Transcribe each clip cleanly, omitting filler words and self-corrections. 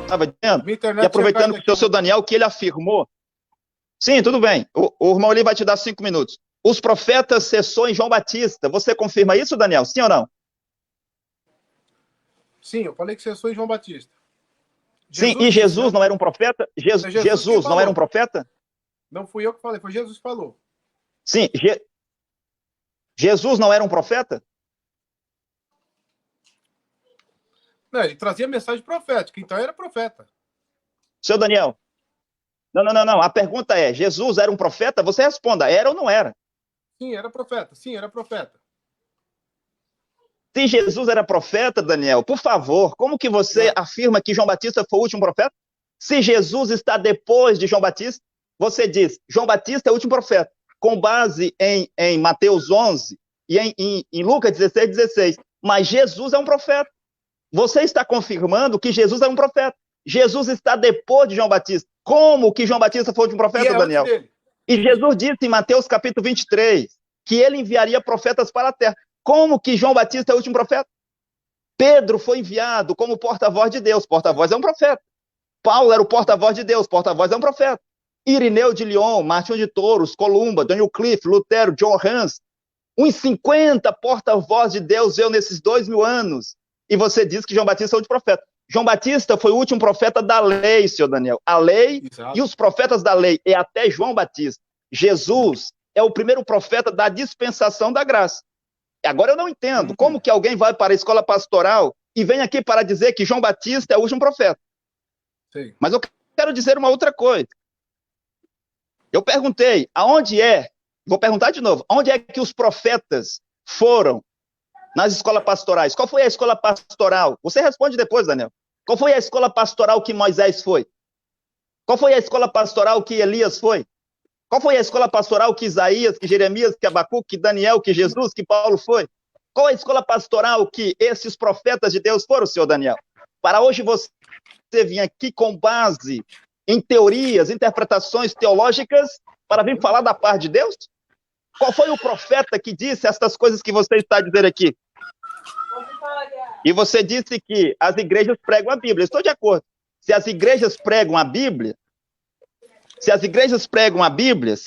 estava dizendo, Minha e internet tinha aproveitando caído que o aqui. seu Daniel, que ele afirmou. Sim, tudo bem. O irmão ali vai te dar 5 minutos. Os profetas cessou em João Batista. Você confirma isso, Daniel? Sim ou não? Sim, eu falei que você sou João Batista. Sim, Jesus e disse, Jesus né? não era um profeta? É Jesus quem Jesus não era um falou. profeta? Não fui eu que falei, foi Jesus que falou. Sim, Jesus não era um profeta? Não, ele trazia mensagem profética, então era profeta. Seu Daniel, não. A pergunta é: Jesus era um profeta? Você responda, era ou não era? Sim, era profeta. Sim, era profeta. Se Jesus era profeta, Daniel, por favor, como que você Ah, afirma que João Batista foi o último profeta? Se Jesus está depois de João Batista, você diz, João Batista é o último profeta, com base em Mateus 11 e em Lucas 16. Mas Jesus é um profeta. Você está confirmando que Jesus é um profeta. Jesus está depois de João Batista. Como que João Batista foi o último e profeta, é antes Daniel? dele. E Jesus disse em Mateus capítulo 23 que ele enviaria profetas para a terra. Como que João Batista é o último profeta? Pedro foi enviado como porta-voz de Deus. Porta-voz é um profeta. Paulo era o porta-voz de Deus. Porta-voz é um profeta. Irineu de Lyon, Martinho de Touros, Columba, Daniel Cliff, Lutero, John Hus. Uns 50 porta-voz de Deus veio nesses 2000 anos. E você diz que João Batista é o último profeta. João Batista foi o último profeta da lei, senhor Daniel. A lei e Exato. os profetas da lei. É até João Batista. Jesus é o primeiro profeta da dispensação da graça. Agora eu não entendo como que alguém vai para a escola pastoral e vem aqui para dizer que João Batista é o último profeta. Sim. Mas eu quero dizer uma outra coisa. Eu perguntei, aonde é, vou perguntar de novo, onde é que os profetas foram nas escolas pastorais? Qual foi a escola pastoral? Você responde depois, Daniel. Qual foi a escola pastoral que Moisés foi? Qual foi a escola pastoral que Elias foi? Qual foi a escola pastoral que Isaías, que Jeremias, que Abacuque, que Daniel, que Jesus, que Paulo foi? Qual a escola pastoral que esses profetas de Deus foram, senhor Daniel? Para hoje você vir aqui com base em teorias, interpretações teológicas, para vir falar da parte de Deus? Qual foi o profeta que disse estas coisas que você está dizendo aqui? E você disse que as igrejas pregam a Bíblia. Estou de acordo. Se as igrejas pregam a Bíblia, se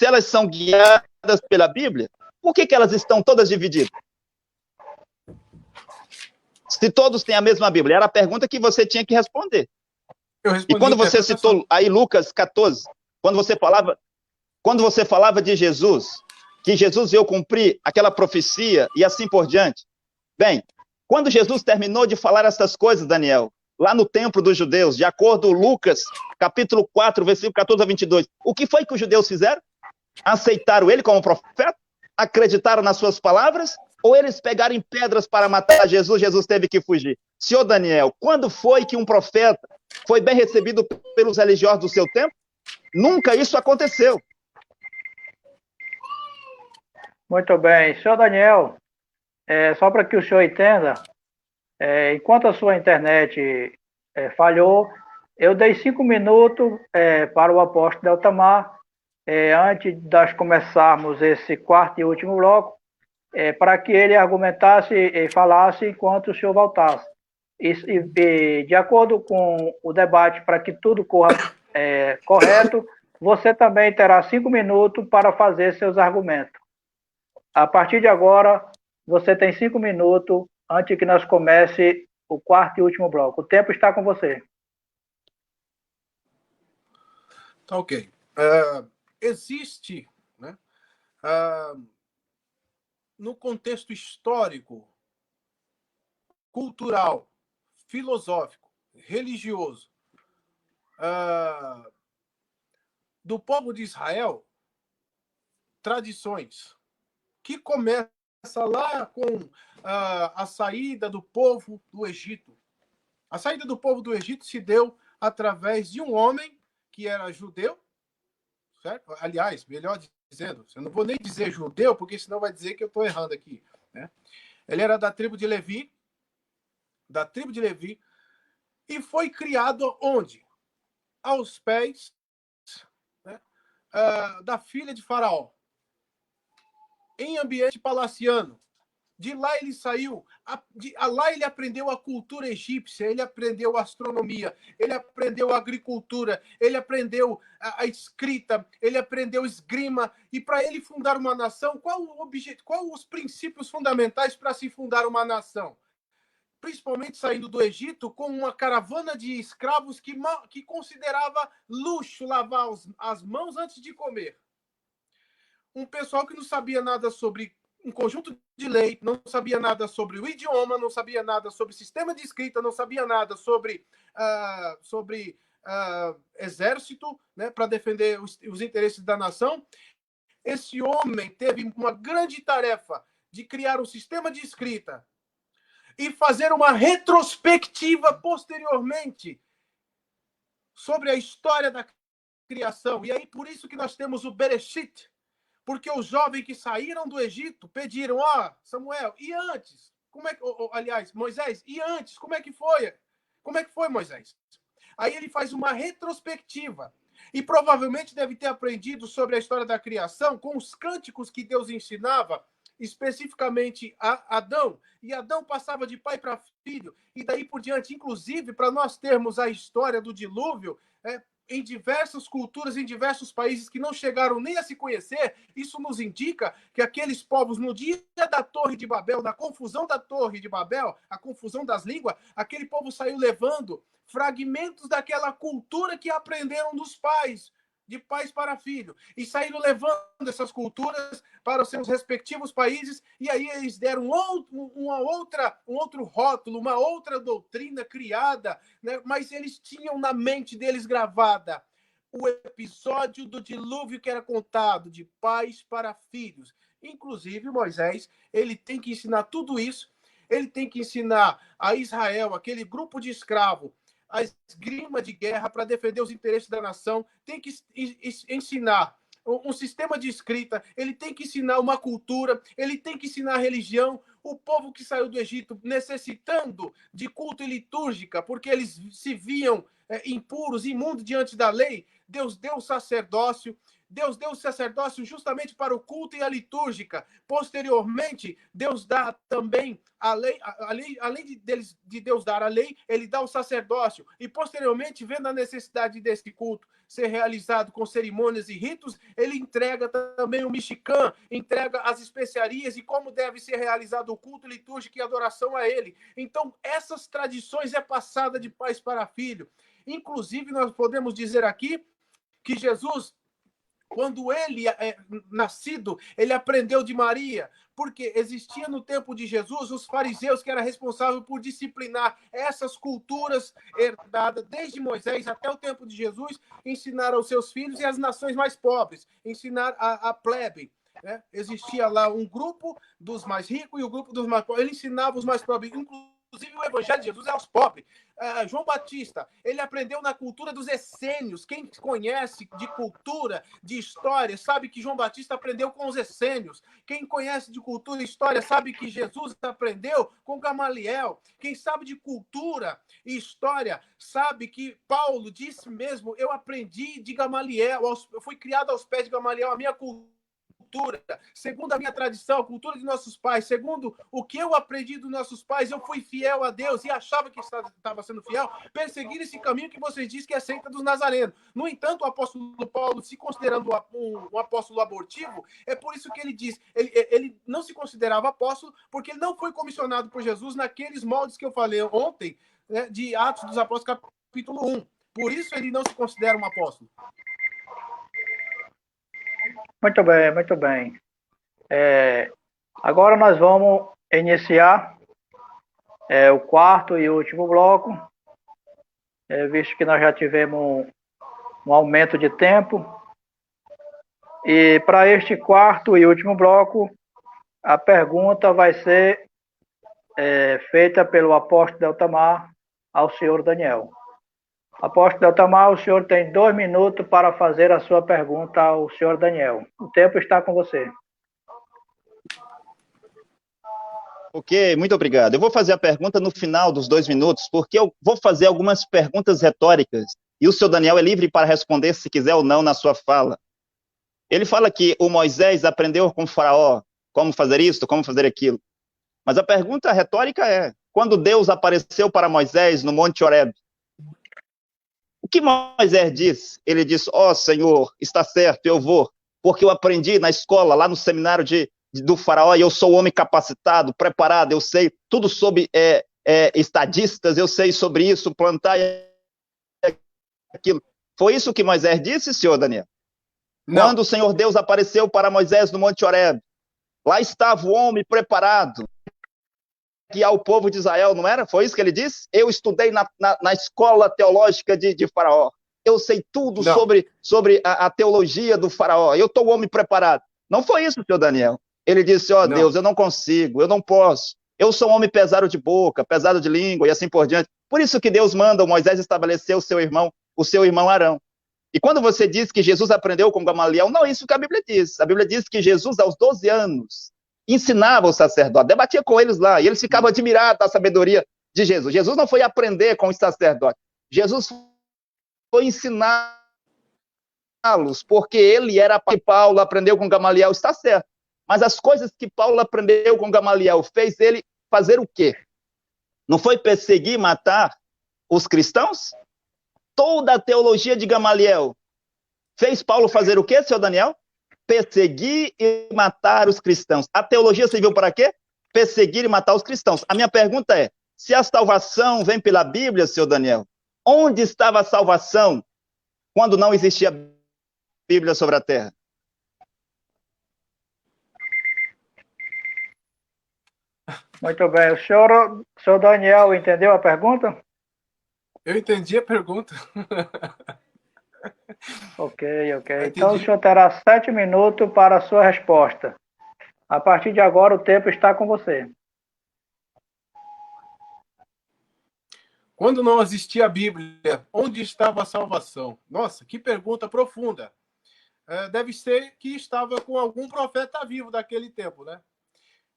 elas são guiadas pela Bíblia, por que elas estão todas divididas? Se todos têm a mesma Bíblia, era a pergunta que você tinha que responder. Eu E respondi quando você interpretação. citou aí Lucas 14, quando você falava de Jesus, que Jesus veio cumprir aquela profecia e assim por diante. Bem, quando Jesus terminou de falar essas coisas, Daniel, lá no templo dos judeus, de acordo com Lucas, capítulo 4, versículo 14 a 22, o que foi que os judeus fizeram? Aceitaram ele como profeta? Acreditaram nas suas palavras? Ou eles pegaram pedras para matar Jesus, Jesus teve que fugir? Senhor Daniel, quando foi que um profeta foi bem recebido pelos religiosos do seu tempo? Nunca isso aconteceu. Muito bem. Senhor Daniel, só para que o senhor entenda, enquanto a sua internet falhou, eu dei 5 minutos para o apóstolo Deltamar, antes de nós começarmos esse quarto e último bloco, para que ele argumentasse e falasse enquanto o senhor voltasse. E de acordo com o debate, para que tudo corra correto, você também terá 5 minutos para fazer seus argumentos. A partir de agora, você tem 5 minutos antes que nós comece o quarto e último bloco. O tempo está com você. Tá ok. Existe, né, no contexto histórico, cultural, filosófico, religioso, do povo de Israel, tradições que começa lá com a saída do povo do Egito. A saída do povo do Egito se deu através de um homem que era judeu, certo? Aliás, melhor dizendo, eu não vou nem dizer judeu, porque senão vai dizer que eu estou errando aqui, né? Ele era da tribo de Levi, e foi criado onde? Aos pés, né, da filha de Faraó, em ambiente palaciano, De lá ele saiu, lá ele aprendeu a cultura egípcia, ele aprendeu astronomia, ele aprendeu agricultura, ele aprendeu a escrita, ele aprendeu esgrima. E para ele fundar uma nação, qual os princípios fundamentais para se fundar uma nação? Principalmente saindo do Egito com uma caravana de escravos que considerava luxo lavar as mãos antes de comer. Um pessoal que não sabia nada sobre um conjunto de lei, não sabia nada sobre o idioma, não sabia nada sobre sistema de escrita, não sabia nada sobre exército, né, para defender os interesses da nação. Esse homem teve uma grande tarefa de criar um sistema de escrita e fazer uma retrospectiva posteriormente sobre a história da criação. E aí, por isso que nós temos o Bereshit, porque os jovens que saíram do Egito pediram, Samuel, e antes? Aliás, Moisés, e antes? Como é que foi? Como é que foi, Moisés? Aí ele faz uma retrospectiva. E provavelmente deve ter aprendido sobre a história da criação com os cânticos que Deus ensinava, especificamente a Adão. E Adão passava de pai para filho. E daí por diante, inclusive, para nós termos a história do dilúvio, em diversas culturas, em diversos países que não chegaram nem a se conhecer, isso nos indica que aqueles povos, no dia da Torre de Babel, na confusão da Torre de Babel, a confusão das línguas, aquele povo saiu levando fragmentos daquela cultura que aprenderam dos pais, de pais para filho, e saíram levando essas culturas para os seus respectivos países, e aí eles deram um outro rótulo, uma outra doutrina criada, né? Mas eles tinham na mente deles gravada o episódio do dilúvio que era contado de pais para filhos. Inclusive, Moisés, ele tem que ensinar tudo isso, ele tem que ensinar a Israel, aquele grupo de escravos, a esgrima de guerra para defender os interesses da nação, tem que ensinar um sistema de escrita, ele tem que ensinar uma cultura, ele tem que ensinar a religião. O povo que saiu do Egito necessitando de culto e litúrgica, porque eles se viam impuros, imundos diante da lei, Deus deu o sacerdócio. Deus deu o sacerdócio justamente para o culto e a litúrgica. Posteriormente, Deus dá também a lei, além de Deus dar a lei, ele dá o sacerdócio. E posteriormente, vendo a necessidade desse culto ser realizado com cerimônias e ritos, ele entrega também o Mishkan, entrega as especiarias e como deve ser realizado o culto litúrgico e adoração a ele. Então, essas tradições é passada de pais para filho. Inclusive, nós podemos dizer aqui que Jesus, quando ele nascido, ele aprendeu de Maria, porque existia no tempo de Jesus os fariseus que eram responsáveis por disciplinar essas culturas herdadas desde Moisés até o tempo de Jesus, ensinar aos seus filhos e às nações mais pobres, ensinar a plebe. Né? Existia lá um grupo dos mais ricos e o grupo dos mais pobres. Ele ensinava os mais pobres, inclusive o evangelho de Jesus é aos pobres. João Batista, ele aprendeu na cultura dos essênios. Quem conhece de cultura, de história, sabe que João Batista aprendeu com os essênios. Quem conhece de cultura e história sabe que Jesus aprendeu com Gamaliel. Quem sabe de cultura e história sabe que Paulo disse mesmo, eu aprendi de Gamaliel, eu fui criado aos pés de Gamaliel, a minha cultura, segundo a minha tradição, a cultura de nossos pais, segundo o que eu aprendi dos nossos pais, eu fui fiel a Deus e achava que estava sendo fiel, perseguir esse caminho que vocês dizem que é a seita dos nazarenos. No entanto, o apóstolo Paulo, se considerando um apóstolo abortivo, é por isso que ele diz, ele não se considerava apóstolo, porque ele não foi comissionado por Jesus naqueles moldes que eu falei ontem, né, de Atos dos Apóstolos, capítulo 1. Por isso ele não se considera um apóstolo. Muito bem, muito bem. Agora nós vamos iniciar o quarto e último bloco, visto que nós já tivemos um aumento de tempo. E para este quarto e último bloco, a pergunta vai ser feita pelo apóstolo Deltamar ao senhor Daniel. Apóstolo Deltamar, o senhor tem 2 minutos para fazer a sua pergunta ao senhor Daniel. O tempo está com você. Ok, muito obrigado. Eu vou fazer a pergunta no final dos 2 minutos, porque eu vou fazer algumas perguntas retóricas, e o senhor Daniel é livre para responder se quiser ou não na sua fala. Ele fala que o Moisés aprendeu com o faraó como fazer isso, como fazer aquilo. Mas a pergunta retórica é, quando Deus apareceu para Moisés no Monte Horebe, o que Moisés disse? Ele disse, Senhor, está certo, eu vou, porque eu aprendi na escola, lá no seminário do faraó, e eu sou homem capacitado, preparado, eu sei tudo sobre estadistas, eu sei sobre isso, plantar aquilo. Foi isso que Moisés disse, senhor Daniel? Não. Quando o Senhor Deus apareceu para Moisés no Monte Horebe, lá estava o homem preparado, guiar o povo de Israel, não era? Foi isso que ele disse? Eu estudei na escola teológica de Faraó. Eu sei tudo sobre a teologia do Faraó. Eu estou o homem preparado. Não foi isso, senhor Daniel. Ele disse, Deus, eu não consigo, eu não posso. Eu sou um homem pesado de boca, pesado de língua e assim por diante. Por isso que Deus manda Moisés estabelecer o seu irmão Arão. E quando você diz que Jesus aprendeu com Gamaliel, não é isso que a Bíblia diz. A Bíblia diz que Jesus, aos 12 anos, ensinava os sacerdotes, debatia com eles lá, e eles ficavam admirados da sabedoria de Jesus. Jesus não foi aprender com os sacerdotes, Jesus foi ensiná-los, porque ele era Paulo, aprendeu com Gamaliel, está certo. Mas as coisas que Paulo aprendeu com Gamaliel fez ele fazer o quê? Não foi perseguir, matar os cristãos? Toda a teologia de Gamaliel fez Paulo fazer o quê, senhor Daniel? Perseguir e matar os cristãos. A teologia serviu para quê? Perseguir e matar os cristãos. A minha pergunta é, se a salvação vem pela Bíblia, senhor Daniel, onde estava a salvação quando não existia Bíblia sobre a terra? Muito bem. O senhor Daniel entendeu a pergunta? Eu entendi a pergunta. Ok. Então o senhor terá 7 minutos para a sua resposta. A partir de agora, o tempo está com você. Quando não existia a Bíblia, onde estava a salvação? Nossa, que pergunta profunda. Deve ser que estava com algum profeta vivo daquele tempo, né?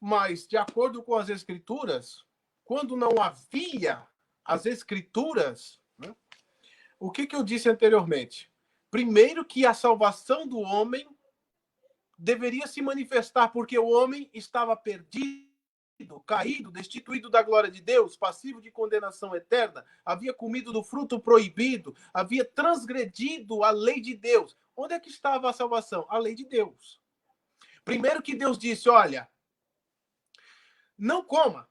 Mas, de acordo com as Escrituras, quando não havia as Escrituras, né? O que eu disse anteriormente? Primeiro que a salvação do homem deveria se manifestar porque o homem estava perdido, caído, destituído da glória de Deus, passivo de condenação eterna, havia comido do fruto proibido, havia transgredido a lei de Deus. Onde é que estava a salvação? A lei de Deus. Primeiro que Deus disse, olha, não coma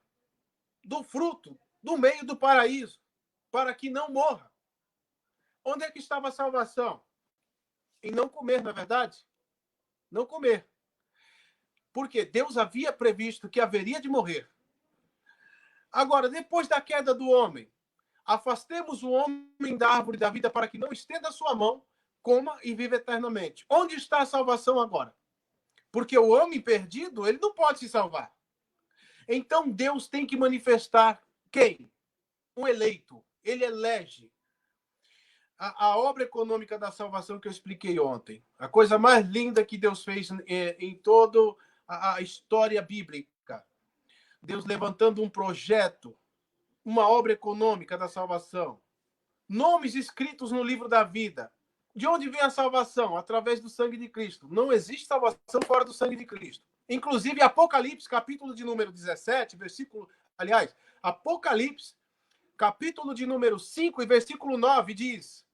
do fruto do meio do paraíso, para que não morra. Onde é que estava a salvação? Em não comer, não é verdade? Não comer. Porque Deus havia previsto que haveria de morrer. Agora, depois da queda do homem, afastemos o homem da árvore da vida para que não estenda a sua mão, coma e viva eternamente. Onde está a salvação agora? Porque o homem perdido, ele não pode se salvar. Então Deus tem que manifestar quem? Um eleito. Ele elege. A obra econômica da salvação que eu expliquei ontem, a coisa mais linda que Deus fez em toda a história bíblica. Deus levantando um projeto, uma obra econômica da salvação. Nomes escritos no livro da vida. De onde vem a salvação? Através do sangue de Cristo. Não existe salvação fora do sangue de Cristo. Inclusive, Apocalipse, capítulo de número 17, Apocalipse, capítulo de número 5 e versículo 9 diz: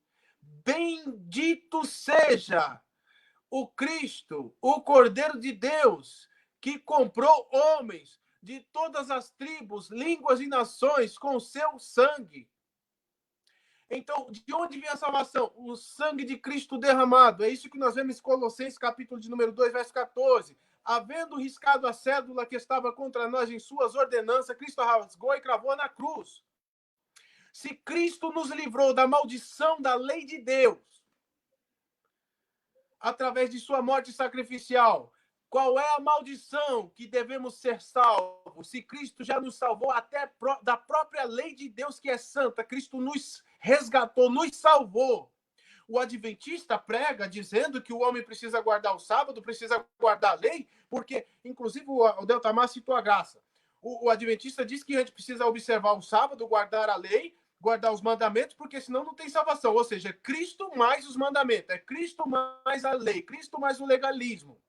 bendito seja o Cristo, o Cordeiro de Deus, que comprou homens de todas as tribos, línguas e nações com o seu sangue. Então, de onde vem a salvação? O sangue de Cristo derramado. É isso que nós vemos em Colossenses, capítulo de número 2, verso 14. Havendo riscado a cédula que estava contra nós em suas ordenanças, Cristo rasgou e cravou na cruz. Se Cristo nos livrou da maldição da lei de Deus, através de sua morte sacrificial, qual é a maldição que devemos ser salvos? Se Cristo já nos salvou até da própria lei de Deus, que é santa, Cristo nos resgatou, nos salvou. O adventista prega dizendo que o homem precisa guardar o sábado, precisa guardar a lei, porque, inclusive, o Deltamar citou a graça. O adventista diz que a gente precisa observar o sábado, guardar a lei, guardar os mandamentos, porque senão não tem salvação. Ou seja, Cristo mais os mandamentos, é Cristo mais a lei, Cristo mais o legalismo.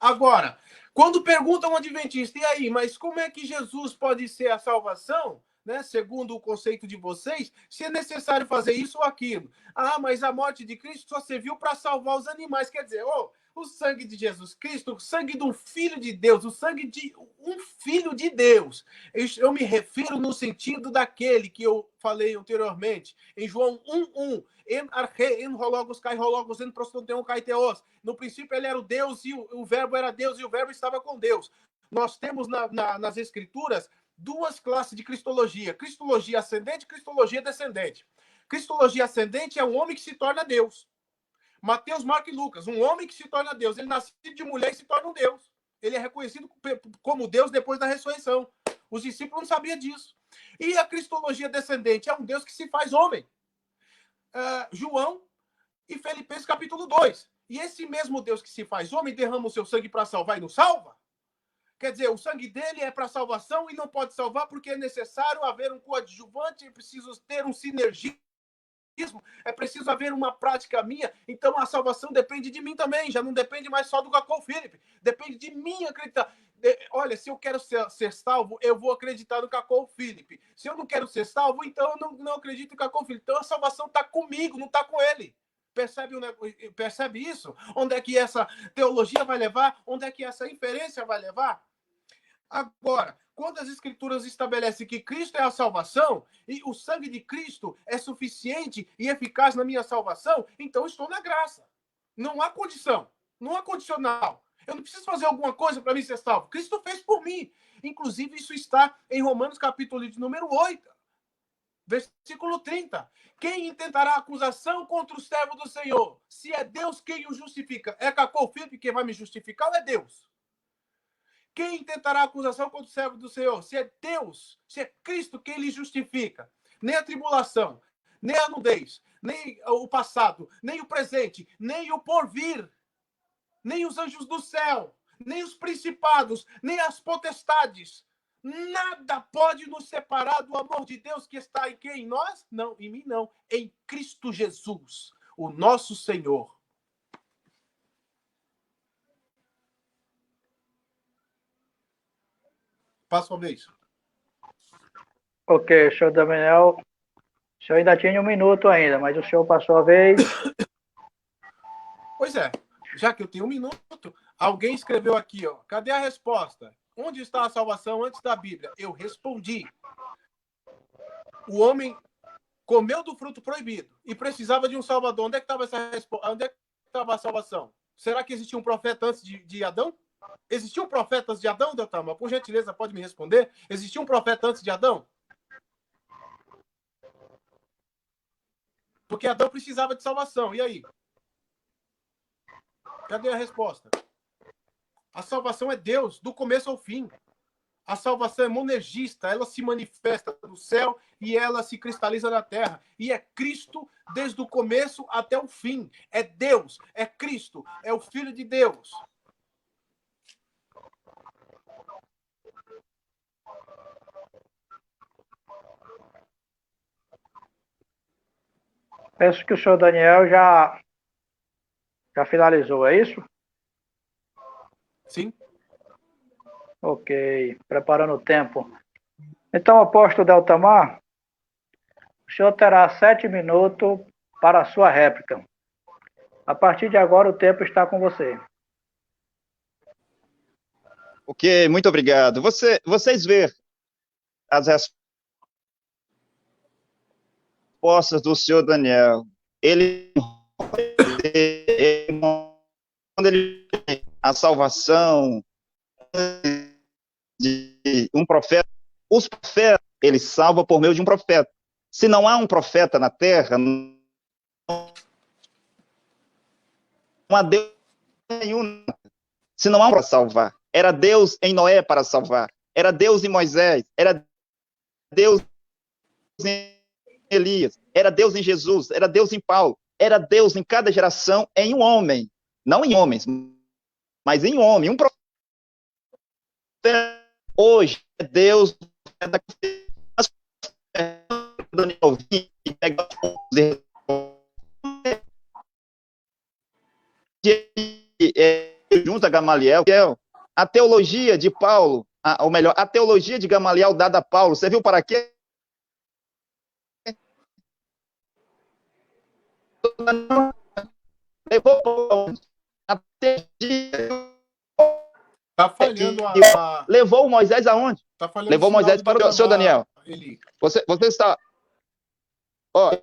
Agora, quando perguntam ao adventista, e aí, mas como é que Jesus pode ser a salvação, né, segundo o conceito de vocês, se é necessário fazer isso ou aquilo? Ah, mas a morte de Cristo só serviu para salvar os animais. Quer dizer, o sangue de Jesus Cristo, o sangue de um filho de Deus, o sangue de um filho de Deus. Eu me refiro no sentido daquele que eu falei anteriormente, em João 1:1. En arche, en hologos, kai hologos, en prostoteon, kai teos. No princípio ele era o Deus e o verbo era Deus e o verbo estava com Deus. Nós temos nas escrituras duas classes de cristologia: cristologia ascendente e cristologia descendente. Cristologia ascendente é um homem que se torna Deus. Mateus, Marcos e Lucas, um homem que se torna Deus. Ele nasce de mulher e se torna um Deus. Ele é reconhecido como Deus depois da ressurreição. Os discípulos não sabiam disso. E a cristologia descendente é um Deus que se faz homem. João e Filipenses capítulo 2. E esse mesmo Deus que se faz homem derrama o seu sangue para salvar e nos salva. Quer dizer, o sangue dele é para salvação e não pode salvar porque é necessário haver um coadjuvante, é preciso ter um sinergismo, é preciso haver uma prática minha. Então a salvação depende de mim também, já não depende mais só do Cacau Felipe, depende de mim acreditar. Olha, se eu quero ser salvo, eu vou acreditar no Cacau Felipe. Se eu não quero ser salvo, então eu não acredito no Cacau Felipe. Então a salvação está comigo, não está com ele. Percebe isso? Onde é que essa teologia vai levar? Onde é que essa inferência vai levar? Agora, quando as escrituras estabelecem que Cristo é a salvação e o sangue de Cristo é suficiente e eficaz na minha salvação, então estou na graça. Não há condição, não há condicional. Eu não preciso fazer alguma coisa para mim ser salvo. Cristo fez por mim. Inclusive, isso está em Romanos capítulo de número 8, versículo 30. Quem intentará acusação contra o servo do Senhor? Se é Deus quem o justifica. É Cacau Felipe quem vai me justificar ou é Deus? Quem tentará acusação contra o servo do Senhor? Se é Deus, se é Cristo quem lhe justifica. Nem a tribulação, nem a nudez, nem o passado, nem o presente, nem o porvir, nem os anjos do céu, nem os principados, nem as potestades. Nada pode nos separar do amor de Deus que está em quem? Em nós? Não, em mim não. Em Cristo Jesus, o nosso Senhor. Passo a vez. Ok, senhor Daniel. O senhor ainda tinha 1 minuto ainda, mas o senhor passou a vez. Pois é, já que eu tenho 1 minuto, alguém escreveu aqui, ó. Cadê a resposta? Onde está a salvação antes da Bíblia? Eu respondi. O homem comeu do fruto proibido e precisava de um salvador. Onde é que estava Onde é que estava a salvação? Será que existia um profeta antes de Adão? Existiam profetas de Adão, Deltama? Por gentileza, pode me responder? Existia um profeta antes de Adão? Porque Adão precisava de salvação. E aí? Cadê a resposta? A salvação é Deus, do começo ao fim. A salvação é monergista, ela se manifesta no céu e ela se cristaliza na terra. E é Cristo desde o começo até o fim. É Deus, é Cristo, é o Filho de Deus. Penso que o senhor Daniel já finalizou, é isso? Sim. Ok, preparando o tempo. Então, apóstolo Deltamar, o senhor terá 7 minutos para a sua réplica. A partir de agora, o tempo está com você. Ok, muito obrigado. Vocês veem as respostas do senhor Daniel. Quando ele a salvação de um profeta, os profetas, ele salva por meio de um profeta. Se não há um profeta na terra, não há Deus nenhum. Se não há um para salvar, era Deus em Noé para salvar, era Deus em Moisés, era Deus em Elias, era Deus em Jesus, era Deus em Paulo, era Deus em cada geração em um homem, não em homens, mas em um homem, um profeta. Hoje é Deus Daniel pega junto a Gamaliel, a teologia de Paulo, ou melhor, a teologia de Gamaliel dada a Paulo, você viu para quê? Levou a Tá falhando levou Moisés aonde? Tá falhando levou Moisés para o senhor Daniel. Você está... Ó,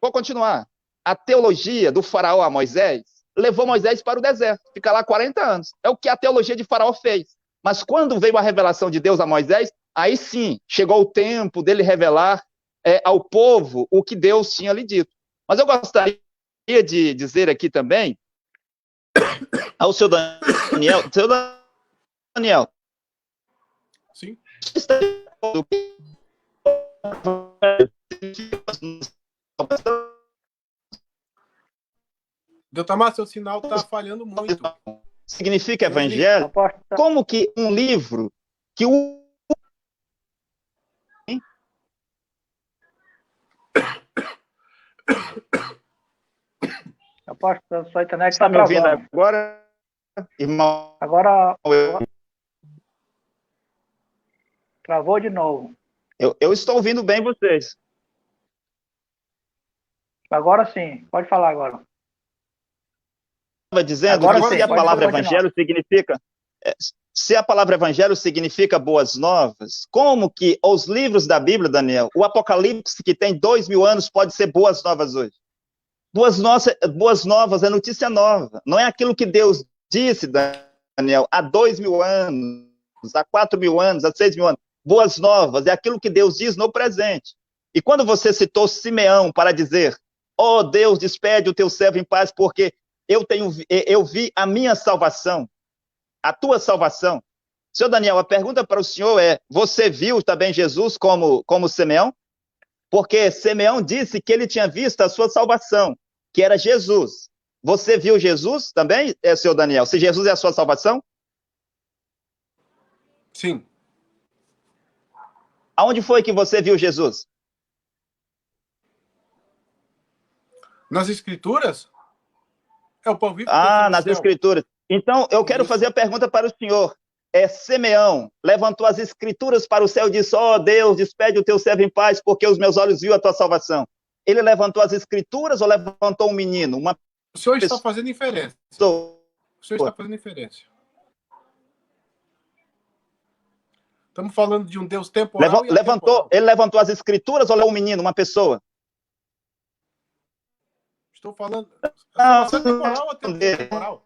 vou continuar. A teologia do faraó a Moisés levou Moisés para o deserto, fica lá 40 anos. É o que a teologia de faraó fez. Mas quando veio a revelação de Deus a Moisés, aí sim, chegou o tempo dele revelar ao povo o que Deus tinha lhe dito. Mas eu gostaria de dizer aqui também ao seu Daniel. Seu Daniel. Sim. Doutor, seu sinal está falhando muito. Significa evangelho? Como que um livro que o... Apóstolo, sua internet está me ouvindo agora, irmão? Agora travou de novo. Eu estou ouvindo bem vocês. Agora sim, pode falar agora. Estava dizendo agora que se a palavra evangelho significa... Se a palavra evangelho significa boas novas, como que os livros da Bíblia, Daniel, o Apocalipse, que tem 2000 anos, pode ser boas novas hoje? Boas novas é notícia nova. Não é aquilo que Deus disse, Daniel, há 2000 anos, há 4000 anos, há 6000 anos. Boas novas é aquilo que Deus diz no presente. E quando você citou Simeão para dizer, ó Deus, despede o teu servo em paz, porque eu vi a minha salvação, a tua salvação. Senhor Daniel, a pergunta para o senhor é, você viu também Jesus como Simeão? Porque Simeão disse que ele tinha visto a sua salvação, que era Jesus. Você viu Jesus também, senhor Daniel? Se Jesus é a sua salvação? Sim. Aonde foi que você viu Jesus? Nas Escrituras? É o pão vivo. Nas Escrituras. Então, eu quero fazer a pergunta para o senhor. Simeão levantou as Escrituras para o céu e disse, ó Deus, despede o teu servo em paz, porque os meus olhos viu a tua salvação. Ele levantou as Escrituras ou levantou um menino? O senhor está fazendo inferência. O senhor está fazendo inferência. Estamos falando de um Deus temporal e atemporal. Ele levantou as Escrituras ou levantou um menino, uma pessoa? Estou falando... temporal ou atemporal?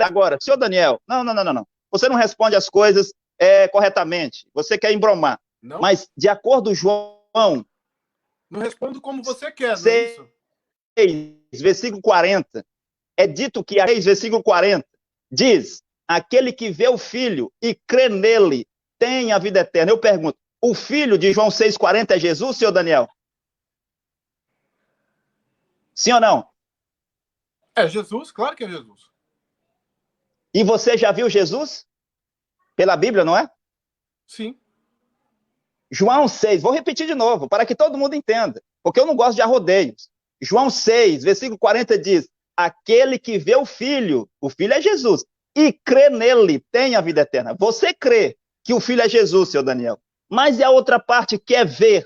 Agora, senhor Daniel, não. Você não responde as coisas corretamente. Você quer embromar. Não? Mas, de acordo com João... Não respondo como você quer, não é isso? 6, versículo 40. É dito que a 6, versículo 40, diz, aquele que vê o Filho e crê nele tem a vida eterna. Eu pergunto, o Filho de João 6,40 é Jesus, senhor Daniel? Sim ou não? É Jesus, claro que é Jesus. E você já viu Jesus? Pela Bíblia, não é? Sim. João 6, vou repetir de novo, para que todo mundo entenda, porque eu não gosto de arrodeios. João 6, versículo 40 diz, aquele que vê o Filho é Jesus, e crê nele tem a vida eterna. Você crê que o Filho é Jesus, seu Daniel, mas e a outra parte que é ver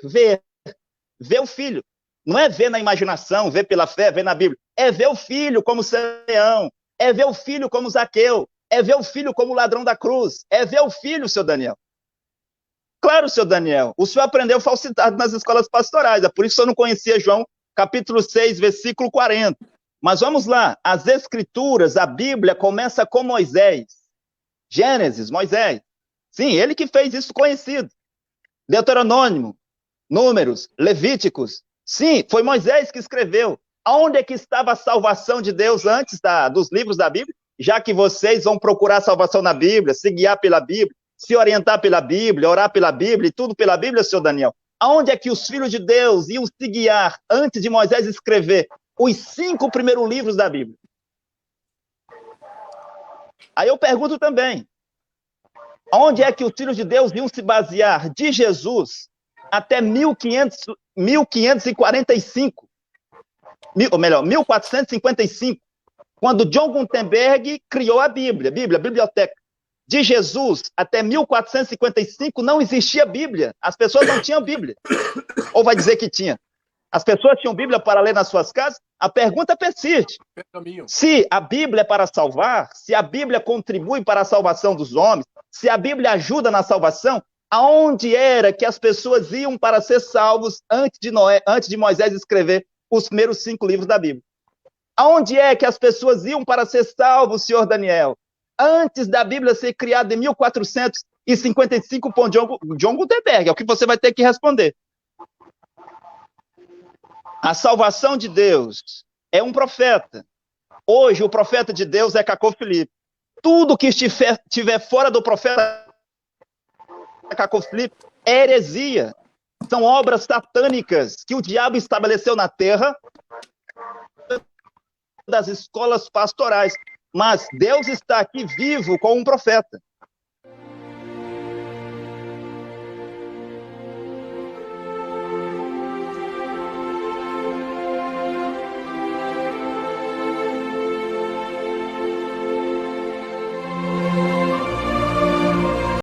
o Filho. Não é ver na imaginação, ver pela fé, ver na Bíblia. É ver o Filho como Simeão, é ver o Filho como Zaqueu, é ver o Filho como ladrão da cruz, é ver o Filho, seu Daniel. Claro, seu Daniel, o senhor aprendeu falsidade nas escolas pastorais, é por isso que o senhor não conhecia João, capítulo 6, versículo 40. Mas vamos lá, as Escrituras, a Bíblia começa com Moisés. Gênesis, Moisés. Sim, ele que fez isso conhecido. Deuteronômio, Números, Levíticos. Sim, foi Moisés que escreveu. Aonde é que estava a salvação de Deus antes dos livros da Bíblia? Já que vocês vão procurar salvação na Bíblia, se guiar pela Bíblia, se orientar pela Bíblia, orar pela Bíblia e tudo pela Bíblia, senhor Daniel. Aonde é que os filhos de Deus iam se guiar antes de Moisés escrever os 5 primeiros livros da Bíblia? Aí eu pergunto também, aonde é que os filhos de Deus iam se basear de Jesus até 1545? Ou melhor, 1455, quando John Gutenberg criou a Bíblia, a biblioteca. De Jesus até 1455 não existia Bíblia. As pessoas não tinham Bíblia. Ou vai dizer que tinha? As pessoas tinham Bíblia para ler nas suas casas? A pergunta persiste. Se a Bíblia é para salvar, se a Bíblia contribui para a salvação dos homens, se a Bíblia ajuda na salvação, aonde era que as pessoas iam para ser salvos antes de Moisés escrever os primeiros 5 livros da Bíblia? Aonde é que as pessoas iam para ser salvos, senhor Daniel? Antes da Bíblia ser criada em 1455 por John Gutenberg. É o que você vai ter que responder. A salvação de Deus é um profeta. Hoje, o profeta de Deus é Cacô Filipe. Tudo que estiver fora do profeta Cacô Filipe é heresia. São obras satânicas que o diabo estabeleceu na terra das escolas pastorais. Mas Deus está aqui vivo com um profeta.